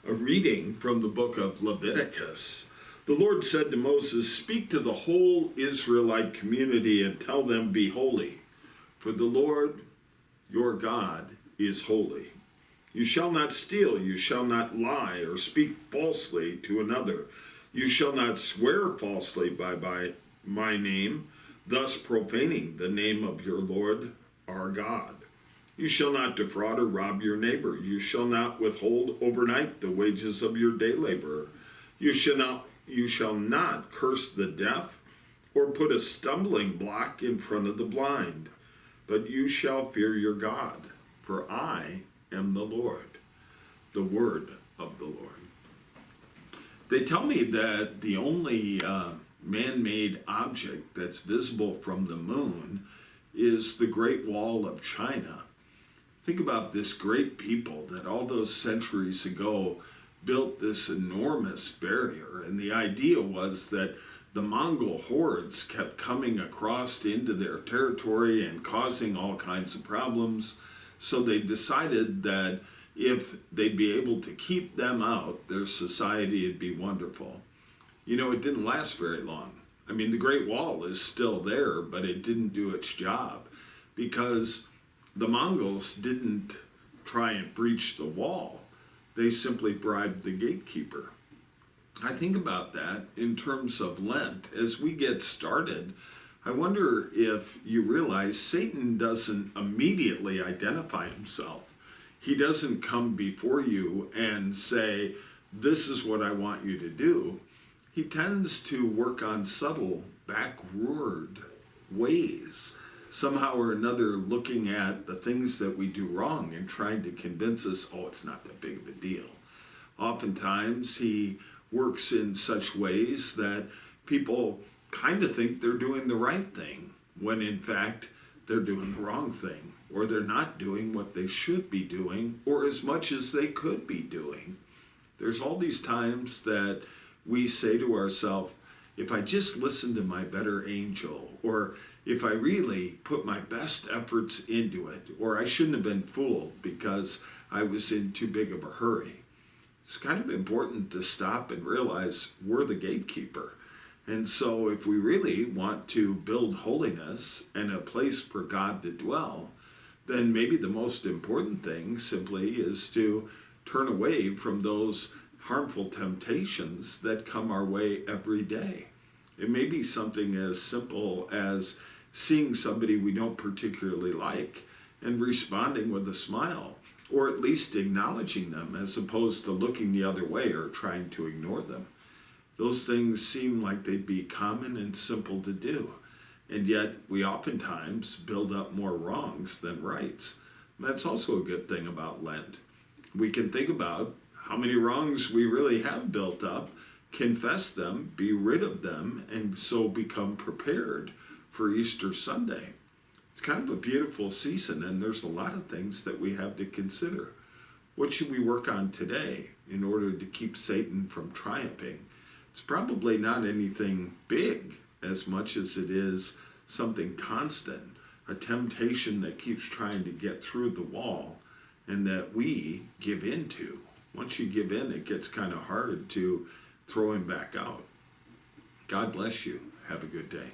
A reading from the book of Leviticus. The Lord said to Moses, "Speak to the whole Israelite community and tell them, be holy, for the Lord your God is holy. You shall not steal, you shall not lie or speak falsely to another. You shall not swear falsely by my name, thus profaning the name of your Lord our God. You shall not defraud or rob your neighbor. You shall not withhold overnight the wages of your day laborer. You shall not curse the deaf or put a stumbling block in front of the blind. But you shall fear your God, for I am the Lord." The word of the Lord. They tell me that the only man-made object that's visible from the moon is the Great Wall of China. Think about this great people that all those centuries ago built this enormous barrier, and the idea was that the Mongol hordes kept coming across into their territory and causing all kinds of problems, so they decided that if they'd be able to keep them out, their society would be wonderful. You know, it didn't last very long. I mean, the Great Wall is still there, but it didn't do its job because the Mongols didn't try and breach the wall. They simply bribed the gatekeeper. I think about that in terms of Lent. As we get started, I wonder if you realize Satan doesn't immediately identify himself. He doesn't come before you and say, "This is what I want you to do." He tends to work on subtle, backward ways, somehow or another looking at the things that we do wrong and trying to convince us, oh, it's not that big of a deal. Oftentimes he works in such ways that people kind of think they're doing the right thing, when in fact they're doing the wrong thing, or they're not doing what they should be doing, or as much as they could be doing. There's all these times that we say to ourselves, if I just listen to my better angel, or if I really put my best efforts into it, or I shouldn't have been fooled because I was in too big of a hurry. It's kind of important to stop and realize we're the gatekeeper. And so if we really want to build holiness and a place for God to dwell, then maybe the most important thing simply is to turn away from those harmful temptations that come our way every day. It may be something as simple as seeing somebody we don't particularly like and responding with a smile, or at least acknowledging them as opposed to looking the other way or trying to ignore them. Those things seem like they'd be common and simple to do, and yet we oftentimes build up more wrongs than rights. And that's also a good thing about Lent. We can think about how many wrongs we really have built up, confess them, be rid of them, and so become prepared for Easter Sunday. It's kind of a beautiful season, and there's a lot of things that we have to consider. What should we work on today in order to keep Satan from triumphing? It's probably not anything big as much as it is something constant, a temptation that keeps trying to get through the wall and that we give into. Once you give in, it gets kind of hard to throw him back out. God bless you. Have a good day.